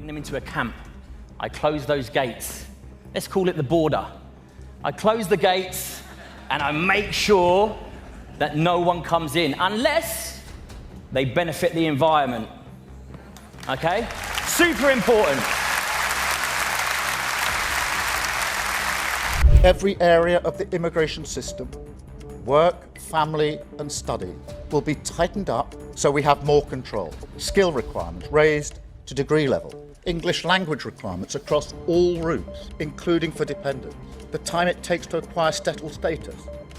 them into a camp. I close those gates. Let's call it the border. I close the gates and I make sure that no one comes in unless they benefit the environment. Okay? Super important. Every area of the immigration system, work, family and study, will be tightened up so we have more control. Skill requirements raised to degree level. English language requirements across all routes, including for dependents. The time it takes to acquire settled status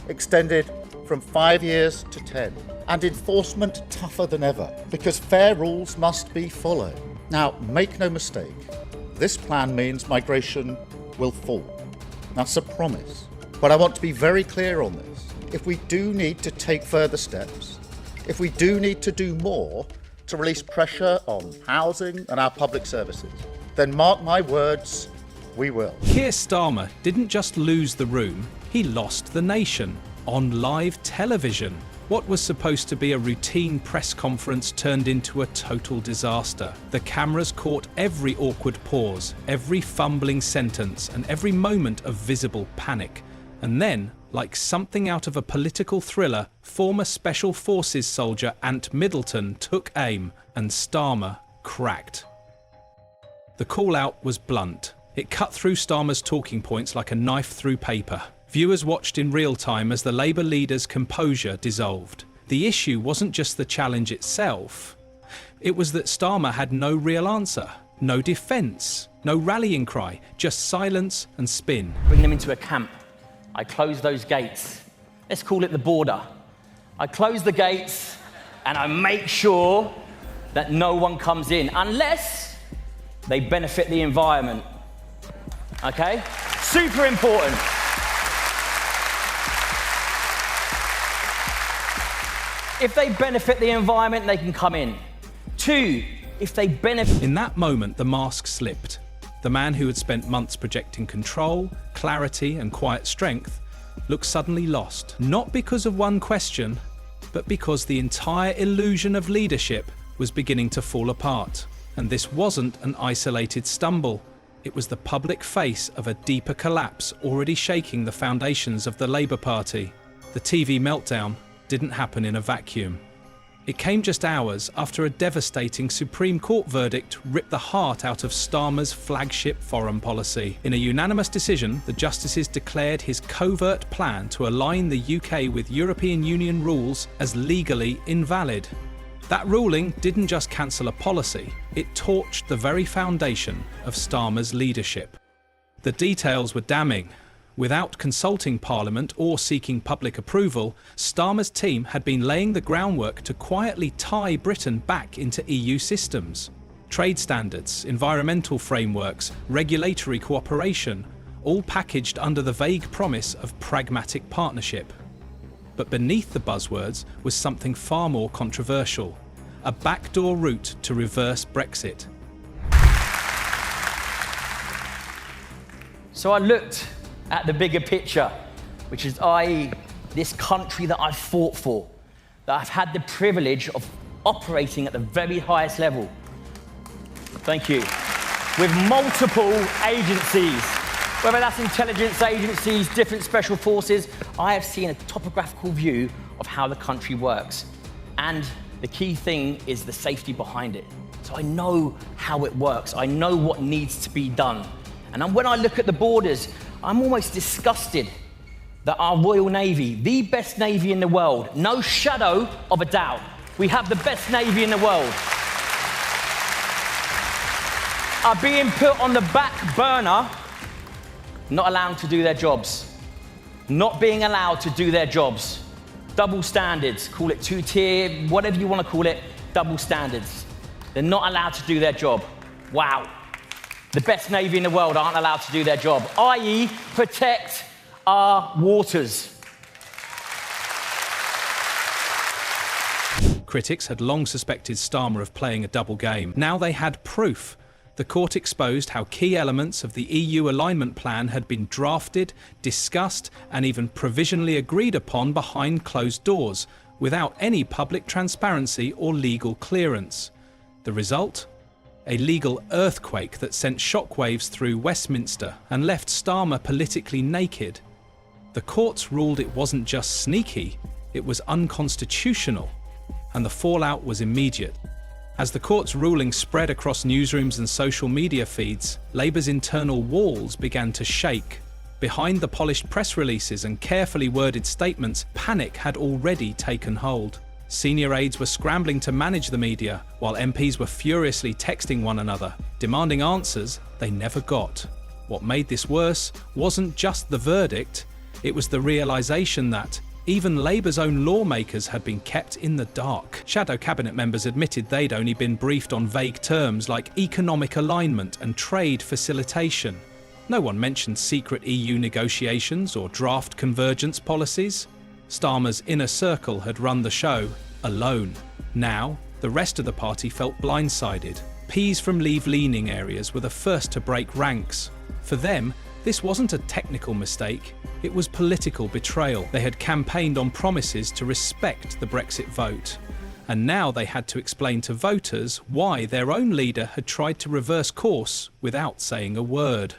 extended from 5 years to 10. And enforcement tougher than ever, because fair rules must be followed. Now, make no mistake, this plan means migration will fall. That's a promise. But I want to be very clear on this. If we do need to take further steps, if we do need to do more to release pressure on housing and our public services, then mark my words, we will. Keir Starmer didn't just lose the room, he lost the nation on live television. What was supposed to be a routine press conference turned into a total disaster. The cameras caught every awkward pause, every fumbling sentence, and every moment of visible panic. And then, like something out of a political thriller, former Special Forces soldier Ant Middleton took aim, and Starmer cracked. The call-out was blunt. It cut through Starmer's talking points like a knife through paper. Viewers watched in real time as the Labour leader's composure dissolved. The issue wasn't just the challenge itself. It was that Starmer had no real answer, no defence, no rallying cry, just silence and spin. Bring them into a camp. I close those gates. Let's call it the border. I close the gates and I make sure that no one comes in unless they benefit the environment. Okay? Super important. If they benefit the environment, they can come in. 2, if they benefit... In that moment, the mask slipped. The man who had spent months projecting control, clarity, and quiet strength looked suddenly lost. Not because of one question, but because the entire illusion of leadership was beginning to fall apart. And this wasn't an isolated stumble. It was the public face of a deeper collapse already shaking the foundations of the Labour Party. The TV meltdown didn't happen in a vacuum. It came just hours after a devastating Supreme Court verdict ripped the heart out of Starmer's flagship foreign policy. In a unanimous decision, the justices declared his covert plan to align the UK with European Union rules as legally invalid. That ruling didn't just cancel a policy, it torched the very foundation of Starmer's leadership. The details were damning. Without consulting Parliament or seeking public approval, Starmer's team had been laying the groundwork to quietly tie Britain back into EU systems. Trade standards, environmental frameworks, regulatory cooperation, all packaged under the vague promise of pragmatic partnership. But beneath the buzzwords was something far more controversial: a backdoor route to reverse Brexit. So I looked at the bigger picture, which is this country that I've fought for, that I've had the privilege of operating at the very highest level. Thank you. With multiple agencies, whether that's intelligence agencies, different special forces, I have seen a topographical view of how the country works. And the key thing is the safety behind it. So I know how it works. I know what needs to be done. And when I look at the borders, I'm almost disgusted that our Royal Navy, the best Navy in the world, no shadow of a doubt, we have the best Navy in the world, are being put on the back burner, not allowed to do their jobs. Not being allowed to do their jobs. Double standards, call it two-tier, whatever you want to call it, double standards. They're not allowed to do their job. Wow. The best Navy in the world aren't allowed to do their job, i.e. protect our waters. Critics had long suspected Starmer of playing a double game. Now they had proof. The court exposed how key elements of the EU alignment plan had been drafted, discussed, and even provisionally agreed upon behind closed doors, without any public transparency or legal clearance. The result? a legal earthquake that sent shockwaves through Westminster and left Starmer politically naked. The courts ruled it wasn't just sneaky, it was unconstitutional, and the fallout was immediate. As the court's ruling spread across newsrooms and social media feeds, Labour's internal walls began to shake. Behind the polished press releases and carefully worded statements, panic had already taken hold. Senior aides were scrambling to manage the media, while MPs were furiously texting one another, demanding answers they never got. What made this worse wasn't just the verdict, it was the realisation that even Labour's own lawmakers had been kept in the dark. Shadow cabinet members admitted they'd only been briefed on vague terms like economic alignment and trade facilitation. No one mentioned secret EU negotiations or draft convergence policies. Starmer's inner circle had run the show alone. Now, the rest of the party felt blindsided. Peas from leave-leaning areas were the first to break ranks. For them, this wasn't a technical mistake, it was political betrayal. They had campaigned on promises to respect the Brexit vote. And now they had to explain to voters why their own leader had tried to reverse course without saying a word.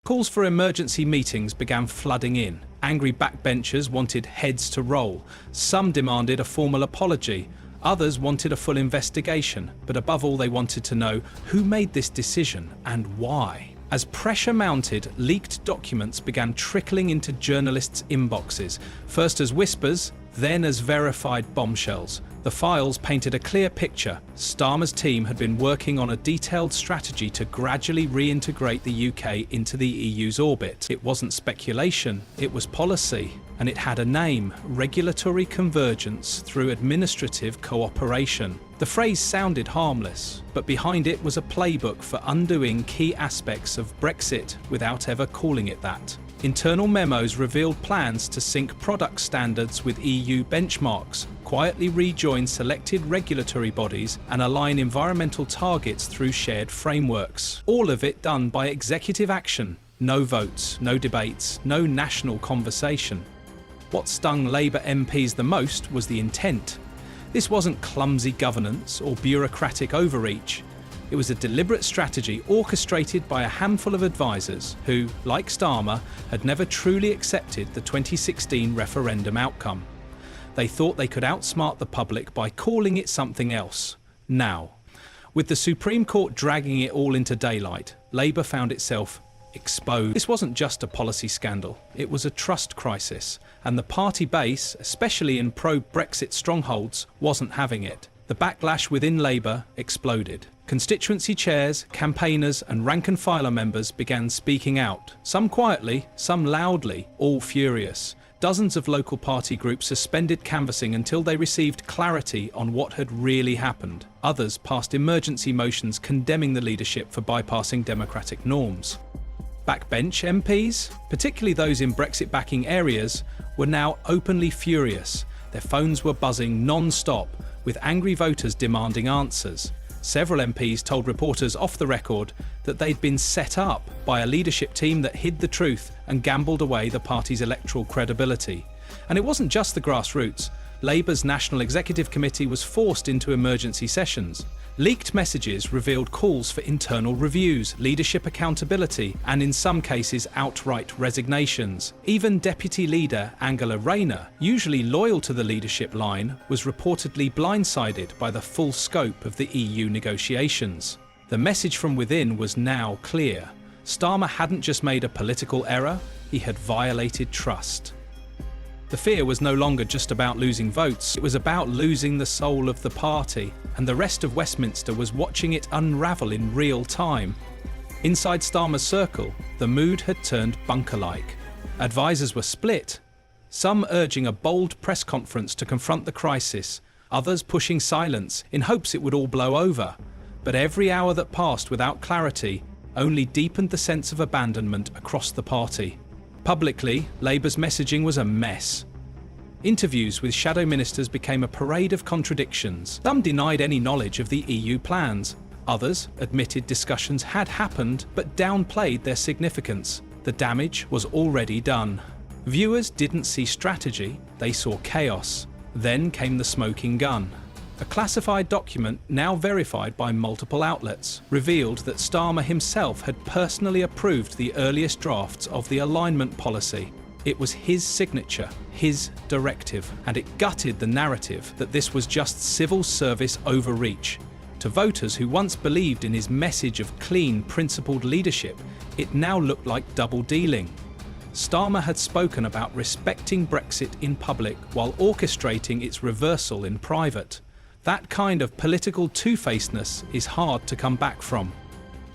Calls for emergency meetings began flooding in. Angry backbenchers wanted heads to roll. Some demanded a formal apology. Others wanted a full investigation. But above all, they wanted to know who made this decision and why. As pressure mounted, leaked documents began trickling into journalists' inboxes, first as whispers, then as verified bombshells. The files painted a clear picture. Starmer's team had been working on a detailed strategy to gradually reintegrate the UK into the EU's orbit. It wasn't speculation, it was policy. And it had a name: regulatory convergence through administrative cooperation. The phrase sounded harmless, but behind it was a playbook for undoing key aspects of Brexit without ever calling it that. Internal memos revealed plans to sync product standards with EU benchmarks, quietly rejoin selected regulatory bodies, and align environmental targets through shared frameworks. All of it done by executive action. No votes, no debates, no national conversation. What stung Labour MPs the most was the intent. This wasn't clumsy governance or bureaucratic overreach. It was a deliberate strategy orchestrated by a handful of advisors who, like Starmer, had never truly accepted the 2016 referendum outcome. They thought they could outsmart the public by calling it something else. Now, with the Supreme Court dragging it all into daylight, Labour found itself exposed. This wasn't just a policy scandal, it was a trust crisis, and the party base, especially in pro-Brexit strongholds, wasn't having it. The backlash within Labour exploded. Constituency chairs, campaigners and rank-and-filer members began speaking out, some quietly, some loudly, all furious. Dozens of local party groups suspended canvassing until they received clarity on what had really happened. Others passed emergency motions condemning the leadership for bypassing democratic norms. Backbench MPs, particularly those in Brexit-backing areas, were now openly furious. Their phones were buzzing non-stop, with angry voters demanding answers. Several MPs told reporters off the record that they'd been set up by a leadership team that hid the truth and gambled away the party's electoral credibility. And it wasn't just the grassroots. Labour's National Executive Committee was forced into emergency sessions. Leaked messages revealed calls for internal reviews, leadership accountability, and in some cases outright resignations. Even Deputy Leader Angela Rayner, usually loyal to the leadership line, was reportedly blindsided by the full scope of the EU negotiations. The message from within was now clear. Starmer hadn't just made a political error, he had violated trust. The fear was no longer just about losing votes, it was about losing the soul of the party, and the rest of Westminster was watching it unravel in real time. Inside Starmer's circle, the mood had turned bunker-like. Advisors were split, some urging a bold press conference to confront the crisis, others pushing silence in hopes it would all blow over. But every hour that passed without clarity only deepened the sense of abandonment across the party. Publicly, Labour's messaging was a mess. Interviews with shadow ministers became a parade of contradictions. Some denied any knowledge of the EU plans. Others admitted discussions had happened but downplayed their significance. The damage was already done. Viewers didn't see strategy, they saw chaos. Then came the smoking gun. A classified document, now verified by multiple outlets, revealed that Starmer himself had personally approved the earliest drafts of the alignment policy. It was his signature, his directive, and it gutted the narrative that this was just civil service overreach. To voters who once believed in his message of clean, principled leadership, it now looked like double-dealing. Starmer had spoken about respecting Brexit in public while orchestrating its reversal in private. That kind of political two-facedness is hard to come back from.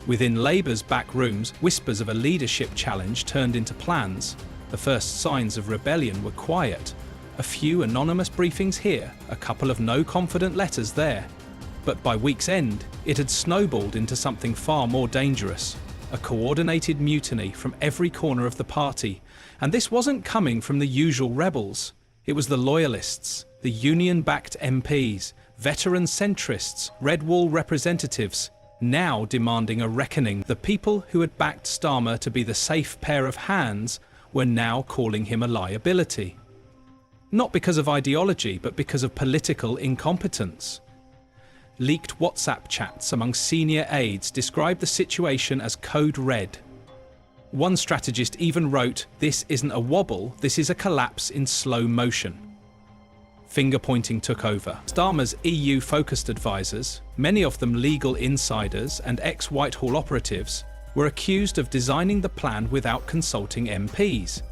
Within Labour's back rooms, whispers of a leadership challenge turned into plans. The first signs of rebellion were quiet. A few anonymous briefings here, a couple of no-confident letters there. But by week's end, it had snowballed into something far more dangerous. A coordinated mutiny from every corner of the party. And this wasn't coming from the usual rebels. It was the loyalists, the union-backed MPs, veteran centrists, Red Wall representatives, now demanding a reckoning. The people who had backed Starmer to be the safe pair of hands were now calling him a liability. Not because of ideology, but because of political incompetence. Leaked WhatsApp chats among senior aides described the situation as code red. One strategist even wrote, "This isn't a wobble, this is a collapse in slow motion." Finger-pointing took over. Starmer's EU-focused advisors, many of them legal insiders and ex-Whitehall operatives, were accused of designing the plan without consulting MPs.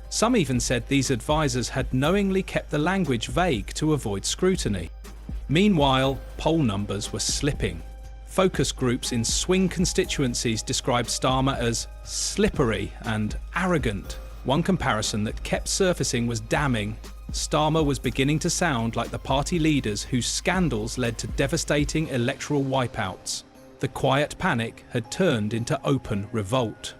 Some even said these advisors had knowingly kept the language vague to avoid scrutiny. Meanwhile, poll numbers were slipping. Focus groups in swing constituencies described Starmer as slippery and arrogant. One comparison that kept surfacing was damning. Starmer was beginning to sound like the party leaders whose scandals led to devastating electoral wipeouts. The quiet panic had turned into open revolt.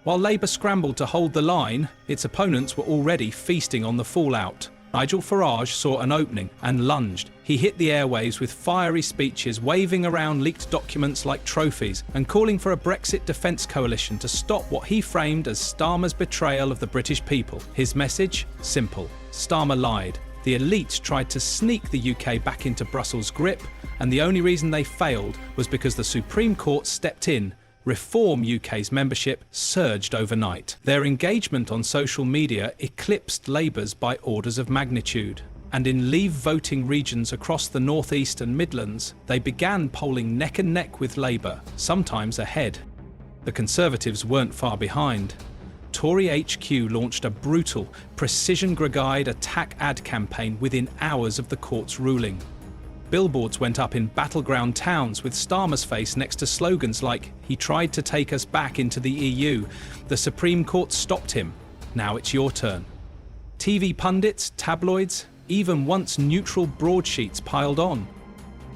While Labour scrambled to hold the line, its opponents were already feasting on the fallout. Nigel Farage saw an opening and lunged. He hit the airwaves with fiery speeches, waving around leaked documents like trophies and calling for a Brexit defence coalition to stop what he framed as Starmer's betrayal of the British people. His message? Simple. Starmer lied. The elites tried to sneak the UK back into Brussels' grip, and the only reason they failed was because the Supreme Court stepped in. Reform UK's membership surged overnight. Their engagement on social media eclipsed Labour's by orders of magnitude. And in Leave voting regions across the North East and Midlands, they began polling neck and neck with Labour, sometimes ahead. The Conservatives weren't far behind. Tory HQ launched a brutal, precision-gregide attack ad campaign within hours of the court's ruling. Billboards went up in battleground towns with Starmer's face next to slogans like, "He tried to take us back into the EU. The Supreme Court stopped him. Now it's your turn." TV pundits, tabloids, even once neutral broadsheets piled on.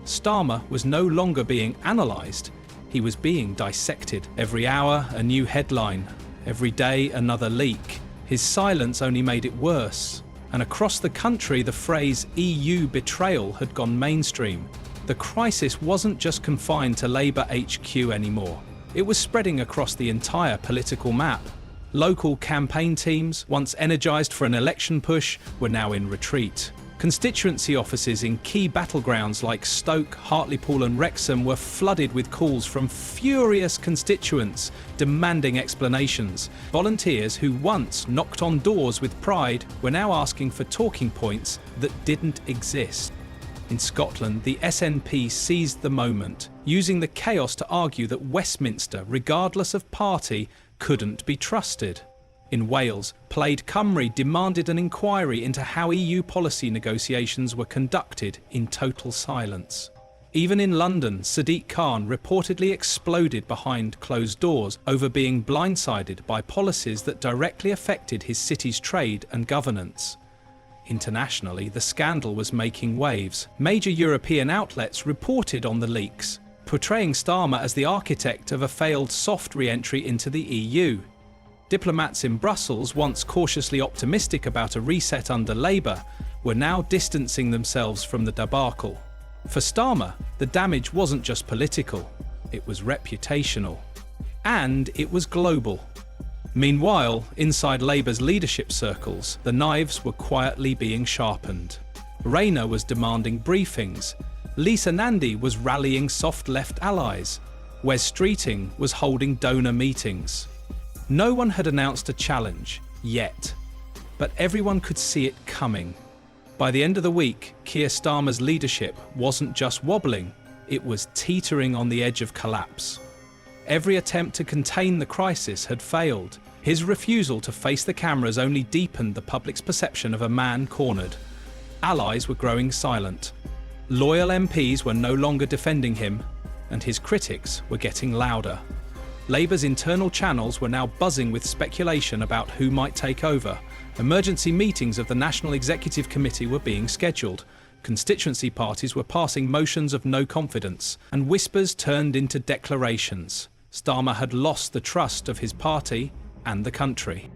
Starmer was no longer being analysed. He was being dissected. Every hour, a new headline. Every day, another leak. His silence only made it worse. And across the country, the phrase EU betrayal had gone mainstream. The crisis wasn't just confined to Labour HQ anymore. It was spreading across the entire political map. Local campaign teams, once energised for an election push, were now in retreat. Constituency offices in key battlegrounds like Stoke, Hartlepool and Wrexham were flooded with calls from furious constituents demanding explanations. Volunteers who once knocked on doors with pride were now asking for talking points that didn't exist. In Scotland, the SNP seized the moment, using the chaos to argue that Westminster, regardless of party, couldn't be trusted. In Wales, Plaid Cymru demanded an inquiry into how EU policy negotiations were conducted in total silence. Even in London, Sadiq Khan reportedly exploded behind closed doors over being blindsided by policies that directly affected his city's trade and governance. Internationally, the scandal was making waves. Major European outlets reported on the leaks, portraying Starmer as the architect of a failed soft re-entry into the EU. Diplomats in Brussels, once cautiously optimistic about a reset under Labour, were now distancing themselves from the debacle. For Starmer, the damage wasn't just political, it was reputational. And it was global. Meanwhile, inside Labour's leadership circles, the knives were quietly being sharpened. Rayner was demanding briefings. Lisa Nandy was rallying soft left allies. Wes Streeting was holding donor meetings. No one had announced a challenge, yet. But everyone could see it coming. By the end of the week, Keir Starmer's leadership wasn't just wobbling, it was teetering on the edge of collapse. Every attempt to contain the crisis had failed. His refusal to face the cameras only deepened the public's perception of a man cornered. Allies were growing silent. Loyal MPs were no longer defending him, and his critics were getting louder. Labour's internal channels were now buzzing with speculation about who might take over. Emergency meetings of the National Executive Committee were being scheduled. Constituency parties were passing motions of no confidence, and whispers turned into declarations. Starmer had lost the trust of his party and the country.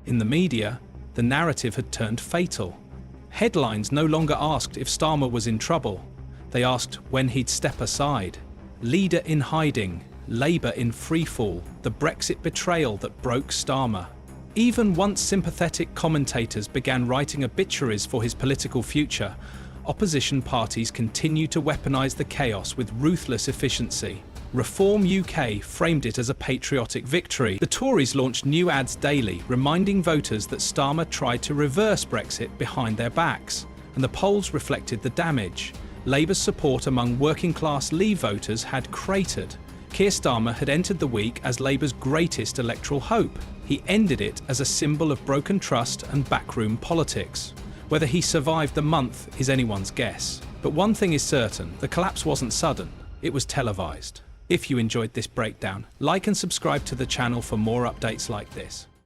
In the media, the narrative had turned fatal. Headlines no longer asked if Starmer was in trouble. They asked when he'd step aside. Leader in hiding, Labour in freefall, the Brexit betrayal that broke Starmer. Even once sympathetic commentators began writing obituaries for his political future, opposition parties continued to weaponise the chaos with ruthless efficiency. Reform UK framed it as a patriotic victory. The Tories launched new ads daily, reminding voters that Starmer tried to reverse Brexit behind their backs, and the polls reflected the damage. Labour's support among working-class Leave voters had cratered. Keir Starmer had entered the week as Labour's greatest electoral hope. He ended it as a symbol of broken trust and backroom politics. Whether he survived the month is anyone's guess. But one thing is certain, the collapse wasn't sudden, it was televised. If you enjoyed this breakdown, like and subscribe to the channel for more updates like this.